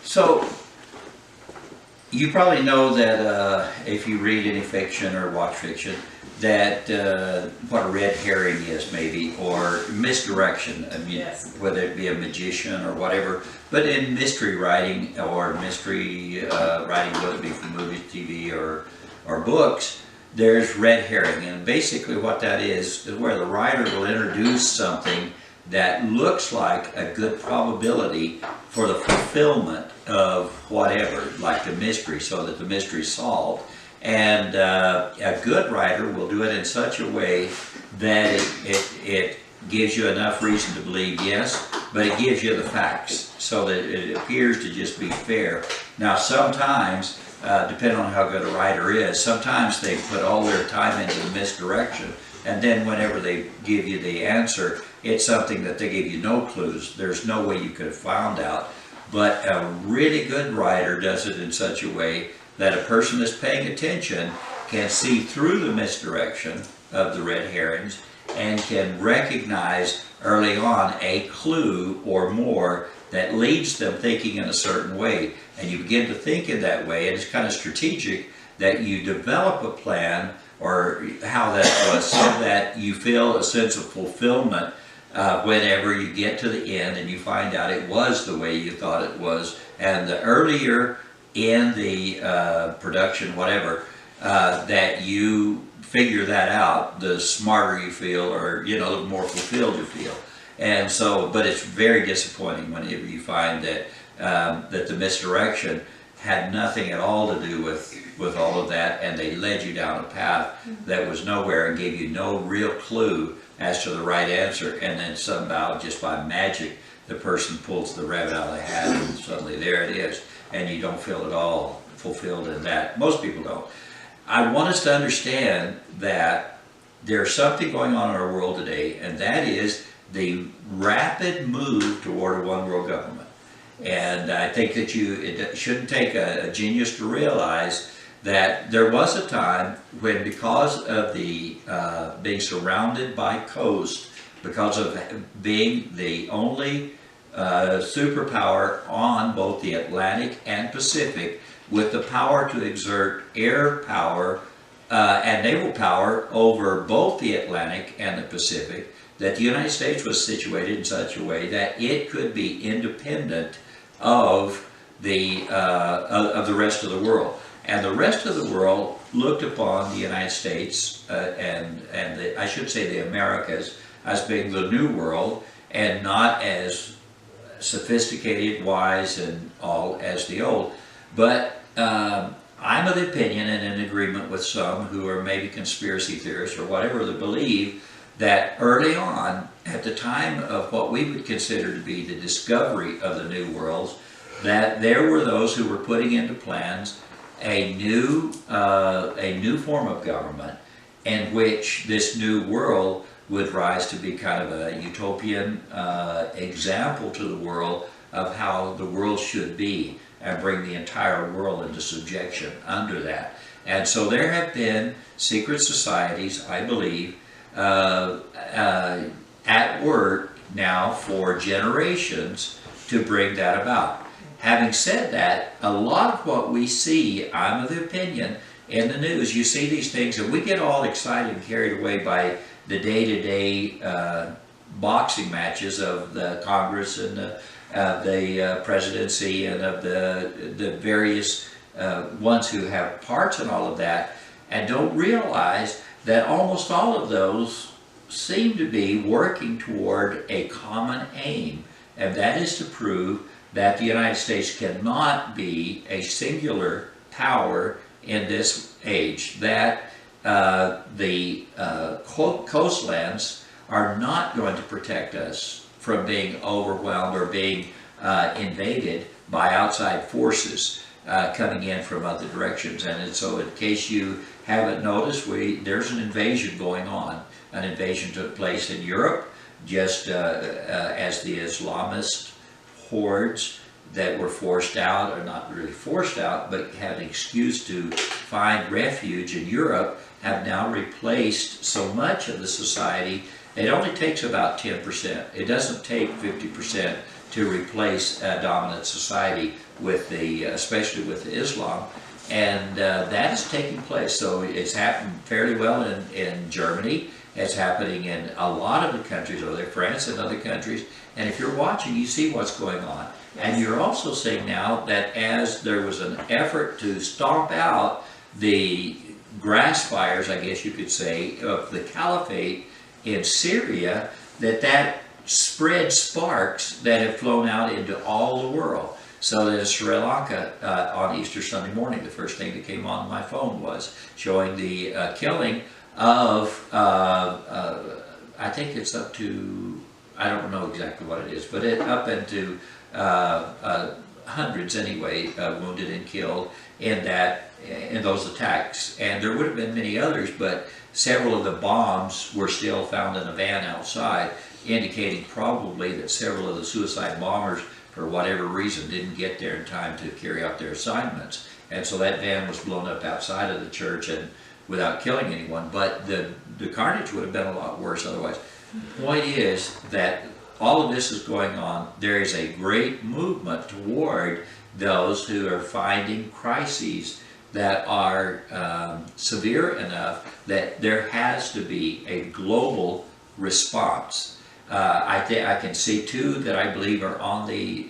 So, you probably know that if you read any fiction or watch fiction, that what a red herring is maybe, or misdirection. I mean, Yes. whether it be a magician or whatever. But in mystery writing or mystery writing, whether it be from movies, TV, or books, there's red herring. And basically what that is where the writer will introduce something that looks like a good probability for the fulfillment of whatever, like the mystery, so that the mystery is solved. And a good writer will do it in such a way that it gives you enough reason to believe yes, but it gives you the facts so that it appears to just be fair. Now sometimes, depending on how good a writer is, sometimes they put all their time into the misdirection, and then whenever they give you the answer, it's something that they give you no clues. There's no way you could have found out. But a really good writer does it in such a way that a person that's paying attention can see through the misdirection of the red herrings and can recognize early on a clue or more that leads them thinking in a certain way. And you begin to think in that way, and it's kind of strategic that you develop a plan or how that was so that you feel a sense of fulfillment whenever you get to the end and you find out it was the way you thought it was. And the earlier in the production, whatever, that you figure that out, the smarter you feel, or the more fulfilled you feel. And so, but it's very disappointing whenever you find that that the misdirection had nothing at all to do with all of that, and they led you down a path that was nowhere and gave you no real clue as to the right answer, and then somehow, just by magic, the person pulls the rabbit out of the hat and suddenly there it is, and you don't feel at all fulfilled in that. Most people don't. I want us to understand that there's something going on in our world today, and that is the rapid move toward a one world government. And I think that it shouldn't take a genius to realize that there was a time when, because of the being surrounded by coast, because of being the only superpower on both the Atlantic and Pacific, with the power to exert air power and naval power over both the Atlantic and the Pacific, that the United States was situated in such a way that it could be independent of the rest of the world. And the rest of the world looked upon the United States I should say the Americas as being the new world, and not as sophisticated, wise, and all as the old. But I'm of the opinion, and in agreement with some who are maybe conspiracy theorists or whatever, that believe that early on, at the time of what we would consider to be the discovery of the new worlds, that there were those who were putting into plans a new form of government in which this new world would rise to be kind of a utopian example to the world of how the world should be, and bring the entire world into subjection under that. And so there have been secret societies, I believe, at work now for generations to bring that about. Having said that, a lot of what we see, I'm of the opinion, in the news, you see these things and we get all excited and carried away by the day-to-day boxing matches of the Congress and the presidency and of the various ones who have parts in all of that, and don't realize that almost all of those seem to be working toward a common aim, and that is to prove that the United States cannot be a singular power in this age, that the coastlands are not going to protect us from being overwhelmed or being invaded by outside forces coming in from other directions. And so, in case you haven't noticed, there's an invasion going on. An invasion took place in Europe, just as the Islamist hordes that were forced out, or not really forced out, but had an excuse to find refuge in Europe, have now replaced so much of the society. It only takes about 10%. It doesn't take 50% to replace a dominant society with especially with Islam. And that is taking place. So it's happened fairly well in Germany. It's happening in a lot of the countries over there, France and other countries. And if you're watching, you see what's going on. Yes. And you're also seeing now that as there was an effort to stomp out the grass fires, I guess you could say, of the caliphate in Syria, that spread sparks that have flown out into all the world. So in Sri Lanka, on Easter Sunday morning, the first thing that came on my phone was showing the killing of, I think it's up to, I don't know exactly what it is, but up into hundreds anyway, wounded and killed in those attacks. And there would have been many others, but several of the bombs were still found in a van outside, indicating probably that several of the suicide bombers, for whatever reason, didn't get there in time to carry out their assignments. And so that van was blown up outside of the church and without killing anyone, but the carnage would have been a lot worse otherwise. The point is that all of this is going on. There is a great movement toward those who are finding crises that are severe enough that there has to be a global response. I can see two that I believe are on the,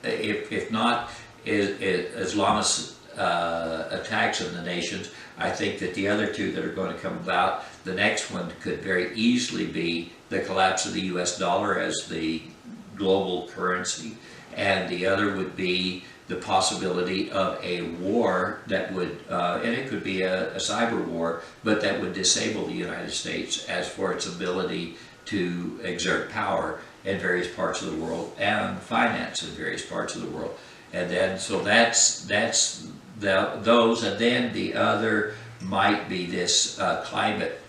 if not Islamist attacks of the nations, I think that the other two that are going to come about, the next one could very easily be the collapse of the US dollar as the global currency, and the other would be the possibility of a war that would, and it could be a cyber war, but that would disable the United States as for its ability to exert power in various parts of the world and finance in various parts of the world. And then, so that's those, and then the other might be this climate,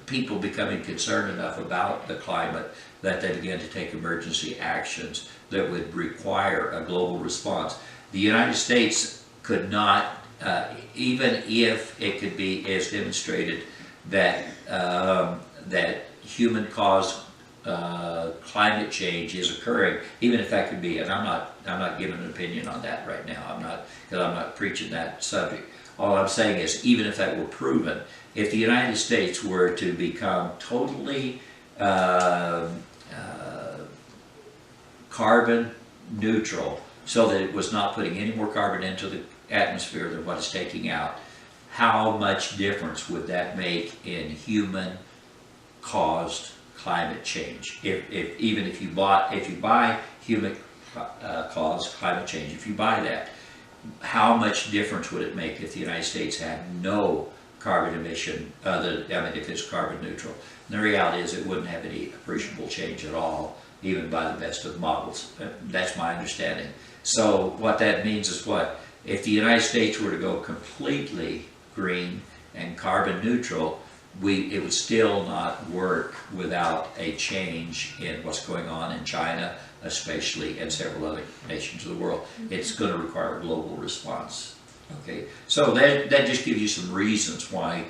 people becoming concerned enough about the climate that they begin to take emergency actions that would require a global response. The United States could not, even if it could be as demonstrated that that human-caused climate change is occurring, even if that could be, and I'm not giving an opinion on that right now. Because I'm not preaching that subject. All I'm saying is, even if that were proven, if the United States were to become totally carbon neutral, so that it was not putting any more carbon into the atmosphere than what it's taking out, how much difference would that make in human-caused climate change? Even if you buy human-caused climate change, if you buy that, how much difference would it make if the United States had no carbon emission, if it's carbon neutral? And the reality is it wouldn't have any appreciable change at all, even by the best of models. That's my understanding. So what that means is what? If the United States were to go completely green and carbon neutral, it would still not work without a change in what's going on in China, especially, and several other nations of the world. It's going to require a global response. Okay, so that just gives you some reasons why,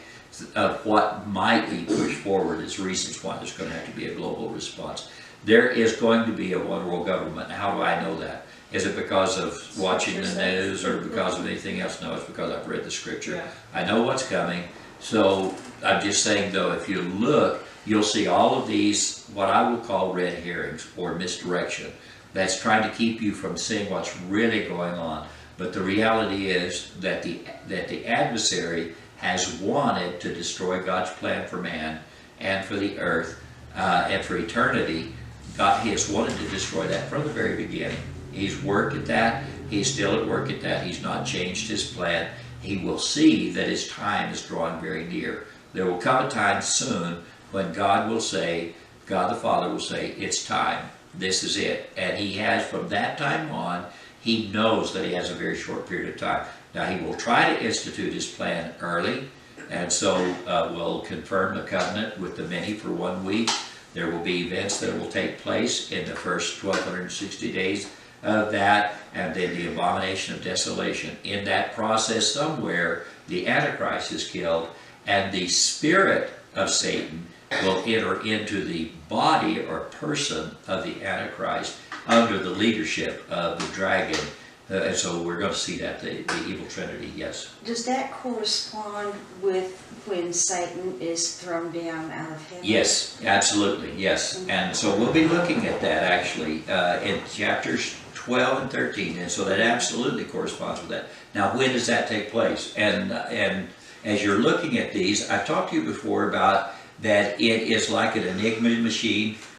what might be pushed forward as reasons why there's going to have to be a global response. There is going to be a one world government. How do I know that? Is it because of watching the news or because of anything else? No, it's because I've read the scripture. Yeah. I know what's coming. So I'm just saying, though, if you look, you'll see all of these, what I would call red herrings or misdirection. That's trying to keep you from seeing what's really going on. But the reality is that the adversary has wanted to destroy God's plan for man and for the earth and for eternity. He has wanted to destroy that from the very beginning. He's worked at that. He's still at work at that. He's not changed his plan. He will see that his time is drawing very near. There will come a time soon when God will say, God the Father will say, it's time. This is it. And he has, from that time on, he knows that he has a very short period of time. Now he will try to institute his plan early, and so will confirm the covenant with the many for 1 week. There will be events that will take place in the first 1260 days of that, and then the abomination of desolation. In that process somewhere, the Antichrist is killed, and the spirit of Satan will enter into the body or person of the Antichrist under the leadership of the dragon. And so we're going to see that, the evil trinity, yes. Does that correspond with when Satan is thrown down out of heaven? Yes, absolutely, yes. And so we'll be looking at that actually in chapters 12 and 13, and so that absolutely corresponds with that. Now, when does that take place? And as you're looking at these, I've talked to you before about that it is like an enigma machine.